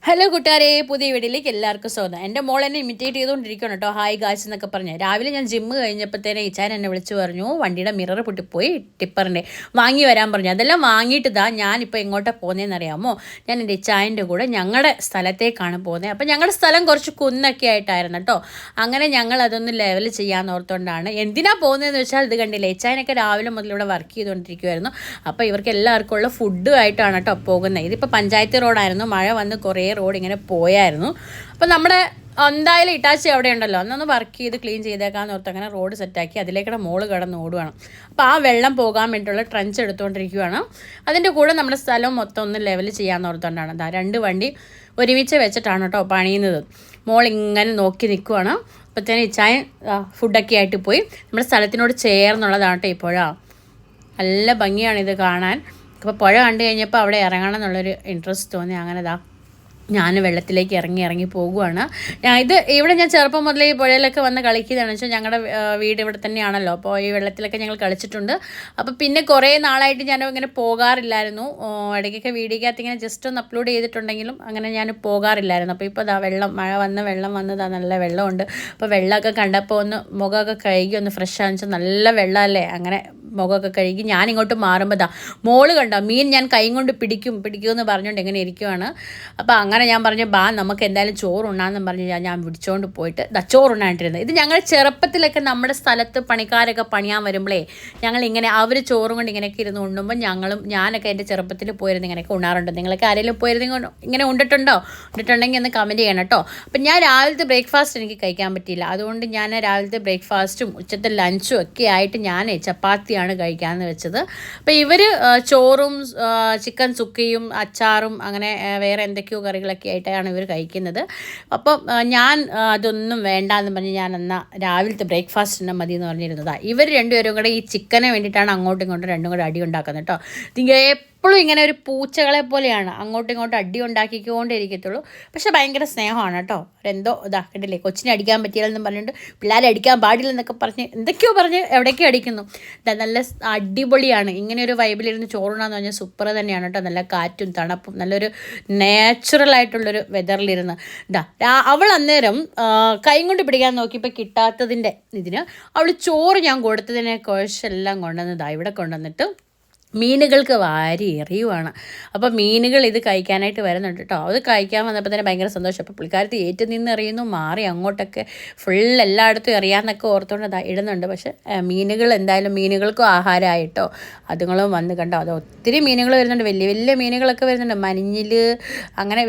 Hello കൂട്ടുകാരെ, പുതിയ വീഡിയോയിലേക്ക് എല്ലാവർക്കും സ്വാഗതം. എൻ്റെ മോൾ എന്നെ ഇമിറ്റേറ്റ് ചെയ്തുകൊണ്ടിരിക്കണം കേട്ടോ, ഹായ് ഗായ്സ് എന്നൊക്കെ പറഞ്ഞ്. രാവിലെ ഞാൻ ജിമ്മ് കഴിഞ്ഞപ്പോഴത്തേനെ ഇച്ചാൻ എന്നെ വിളിച്ച് പറഞ്ഞു വണ്ടിയുടെ മിറർ പൊട്ടിപ്പോയി, ടിപ്പറിൻ്റെ വാങ്ങി വരാൻ പറഞ്ഞു. അതെല്ലാം വാങ്ങിയിട്ട് ഞാനിപ്പോൾ എങ്ങോട്ടാണ് പോകുന്നതെന്ന് അറിയാമോ? ഞാൻ എൻ്റെ ഇച്ചായൻ്റെ കൂടെ ഞങ്ങളുടെ സ്ഥലത്തേക്കാണ് പോകുന്നത്. അപ്പോൾ ഞങ്ങളുടെ സ്ഥലം കുറച്ച് കുന്നൊക്കെ ആയിട്ടായിരുന്നു കേട്ടോ. അങ്ങനെ ഞങ്ങൾ അതൊന്ന് ലെവൽ ചെയ്യാൻ ഓർത്തുകൊണ്ടാണ്. എന്തിനാണ് പോകുന്നതെന്ന് വെച്ചാൽ ഇത് കണ്ടില്ലേ, ഇച്ചായനൊക്കെ രാവിലെ മുതൽ ഇവിടെ വർക്ക് ചെയ്തുകൊണ്ടിരിക്കുമായിരുന്നു. അപ്പോൾ ഇവർക്ക് എല്ലാവർക്കും ഉള്ള ഫുഡുമായിട്ടാണ് കേട്ടോ പോകുന്നത്. ഇതിപ്പോൾ പഞ്ചായത്ത് റോഡായിരുന്നു, മഴ വന്ന് കുറേ റോഡ് ഇങ്ങനെ പോയായിരുന്നു. അപ്പോൾ നമ്മുടെ എന്തായാലും ഇട്ടാച്ചി അവിടെ ഉണ്ടല്ലോ, അന്നൊന്ന് വർക്ക് ചെയ്ത് ക്ലീൻ ചെയ്തേക്കാന്ന് ഓർത്ത് അങ്ങനെ റോഡ് സെറ്റാക്കി അതിലേക്കൂടെ മോള് കടന്ന് ഓടുകയാണ്. അപ്പോൾ ആ വെള്ളം പോകാൻ വേണ്ടിയിട്ടുള്ള ട്രഞ്ച് എടുത്തുകൊണ്ടിരിക്കുകയാണ്. അതിൻ്റെ കൂടെ നമ്മുടെ സ്ഥലം മൊത്തം ഒന്ന് ലെവൽ ചെയ്യാമെന്ന് ഓർത്തുകൊണ്ടാണ്. രണ്ട് വണ്ടി ഒരുമിച്ച് വെച്ചിട്ടാണ് കേട്ടോ പണിയുന്നത്. മോൾ ഇങ്ങനെ നോക്കി നിൽക്കുവാണ്. അപ്പോഴത്തേനും ഇച്ചായൻ ഫുഡൊക്കെ ആയിട്ട് പോയി. നമ്മുടെ സ്ഥലത്തിനോട് ചേർന്നുള്ളതാണ് കേട്ടോ ഈ പുഴ. നല്ല ഭംഗിയാണിത് കാണാൻ. അപ്പോൾ പുഴ കണ്ടു കഴിഞ്ഞപ്പോൾ അവിടെ ഇറങ്ങണം എന്നുള്ളൊരു ഇൻട്രസ്റ്റ് തോന്നി. അങ്ങനെ ഞാൻ വെള്ളത്തിലേക്ക് ഇറങ്ങി പോകുവാണ്. ഇവിടെ ഞാൻ ചെറുപ്പം മുതലേ ഈ പുഴയിലൊക്കെ വന്ന് കളിക്കുന്നതാണെന്ന് വെച്ചാൽ ഞങ്ങളുടെ വീട് ഇവിടെ തന്നെയാണല്ലോ. അപ്പോൾ ഈ വെള്ളത്തിലൊക്കെ ഞങ്ങൾ കളിച്ചിട്ടുണ്ട്. അപ്പോൾ പിന്നെ കുറേ നാളായിട്ട് ഞാൻ ഇങ്ങനെ പോകാറില്ലായിരുന്നു. ഇടയ്ക്കൊക്കെ വീഡിയോക്കകത്ത് ഇങ്ങനെ ജസ്റ്റ് ഒന്ന് അപ്ലോഡ് ചെയ്തിട്ടുണ്ടെങ്കിലും അങ്ങനെ ഞാൻ പോകാറില്ലായിരുന്നു. അപ്പോൾ ഇപ്പോൾ വെള്ളം വന്നതാ, നല്ല വെള്ളമുണ്ട്. അപ്പോൾ വെള്ളമൊക്കെ കണ്ടപ്പോൾ ഒന്ന് മുഖമൊക്കെ കഴുകി ഒന്ന് ഫ്രഷ് ആണെന്ന് വെച്ചാൽ നല്ല വെള്ളമല്ലേ. അങ്ങനെ മുഖമൊക്കെ കഴുകി ഞാനിങ്ങോട്ട് മാറുമ്പോൾ മോള് കണ്ടോ മീൻ ഞാൻ കൈ കൊണ്ട് പിടിക്കുമെന്ന് പറഞ്ഞുകൊണ്ട് എങ്ങനെ ഇരിക്കുവാണ്. അപ്പോൾ അങ്ങനെ ഞാൻ പറഞ്ഞു നമുക്ക് എന്തായാലും ചോറുണ്ണാന്ന് പറഞ്ഞ് ഞാൻ വിളിച്ചുകൊണ്ട് പോയിട്ട് ചോറുണ്ണായിട്ടിരുന്നത്. ഇത് ഞങ്ങൾ ചെറുപ്പത്തിലൊക്കെ നമ്മുടെ സ്ഥലത്ത് പണിക്കാരൊക്കെ പണിയാൻ വരുമ്പോഴേ ഞങ്ങളിങ്ങനെ അവർ ചോറും കൊണ്ട് ഇങ്ങനെയൊക്കെ ഇരുന്ന് ഉണ്ണുമ്പോൾ ഞാനൊക്കെ എൻ്റെ ചെറുപ്പത്തിൽ പോയിരുന്ന് ഇങ്ങനെയൊക്കെ ഉണ്ണാറുണ്ട്. നിങ്ങളൊക്കെ ആരെങ്കിലും പോയിരുന്നെങ്കിൽ ഇങ്ങനെ ഉണ്ടിട്ടുണ്ടെങ്കിൽ ഒന്ന് കമൻറ്റ് ചെയ്യണം കേട്ടോ. അപ്പം ഞാൻ രാവിലത്തെ ബ്രേക്ക്ഫാസ്റ്റ് എനിക്ക് കഴിക്കാൻ പറ്റിയില്ല. അതുകൊണ്ട് ഞാൻ രാവിലത്തെ ബ്രേക്ക്ഫാസ്റ്റും ഉച്ചത്തെ ലഞ്ചും ഒക്കെ ആയിട്ട് ഞാൻ ചപ്പാത്തിയാണ് കഴിക്കാമെന്ന് വെച്ചത്. അപ്പോൾ ഇവർ ചോറും ചിക്കൻ സുക്കയും അച്ചാറും അങ്ങനെ വേറെ എന്തൊക്കെയോ കറികളൊക്കെ ആയിട്ടാണ് ഇവർ കഴിക്കുന്നത്. അപ്പം ഞാൻ അതൊന്നും വേണ്ടാന്ന് പറഞ്ഞ് ഞാൻ എന്നാൽ രാവിലത്തെ ബ്രേക്ക്ഫാസ്റ്റ് തന്നെ മതി എന്ന് പറഞ്ഞിരുന്നതാണ്. ഇവർ രണ്ടുപേരും കൂടെ ഈ ചിക്കനെ വേണ്ടിയിട്ടാണ് അങ്ങോട്ടും ഇങ്ങോട്ടും രണ്ടും കൂടെ അടി ഉണ്ടാക്കുന്നത് കേട്ടോ. എപ്പോഴും ഇങ്ങനെ ഒരു പൂച്ചകളെ പോലെയാണ് അങ്ങോട്ടും ഇങ്ങോട്ടും അടി ഉണ്ടാക്കിക്കൊണ്ടേയിരിക്കത്തുള്ളൂ. പക്ഷെ ഭയങ്കര സ്നേഹമാണ് കേട്ടോ. എന്തോ കണ്ടില്ലേ, കൊച്ചിനെ അടിക്കാൻ പറ്റിയില്ലെന്നും പറഞ്ഞിട്ട് പിള്ളേരെ അടിക്കാൻ പാടില്ലെന്നൊക്കെ പറഞ്ഞ് എന്തൊക്കെയോ പറഞ്ഞ് എവിടേക്കോ അടിക്കുന്നു. നല്ല അടിപൊളിയാണ്. ഇങ്ങനെ ഒരു വൈബിലിരുന്ന് ചോറുണ്ണാന്ന് പറഞ്ഞാൽ സൂപ്പർ തന്നെയാണ് കേട്ടോ. നല്ല കാറ്റും തണുപ്പും നല്ലൊരു നാച്ചുറലായിട്ടുള്ളൊരു വെതറിലിരുന്ന് അവൾ അന്നേരം കൈ കൊണ്ട് പിടിക്കാൻ നോക്കിയപ്പോൾ കിട്ടാത്തതിൻ്റെ ഇതിന് അവൾ ചോറ് ഞാൻ കൊടുത്തതിനെ കുഴച്ചെല്ലാം കൊണ്ടുവന്ന് ഇവിടെ കൊണ്ടുവന്നിട്ട് മീനുകൾക്ക് വാരി എറിയുവാണ്. അപ്പോൾ മീനുകൾ ഇത് കഴിക്കാനായിട്ട് വരുന്നുണ്ട് കേട്ടോ. അത് കഴിക്കാൻ വന്നപ്പോൾ തന്നെ ഭയങ്കര സന്തോഷം. അപ്പോൾ പുള്ളിക്കാരത്ത് ഏറ്റു നിന്ന് എറിയുന്നു, മാറി അങ്ങോട്ടൊക്കെ ഫുൾ എല്ലായിടത്തും എറിയാമെന്നൊക്കെ ഓർത്തുകൊണ്ട് ഇടുന്നുണ്ട്. പക്ഷേ മീനുകൾ എന്തായാലും മീനുകൾക്കും ആഹാരമായിട്ടോ. അതുങ്ങളും വന്ന് കണ്ടോ, അത് ഒത്തിരി മീനുകൾ വരുന്നുണ്ട്. വലിയ വലിയ മീനുകളൊക്കെ വരുന്നുണ്ട്, മഞ്ഞിൽ അങ്ങനെ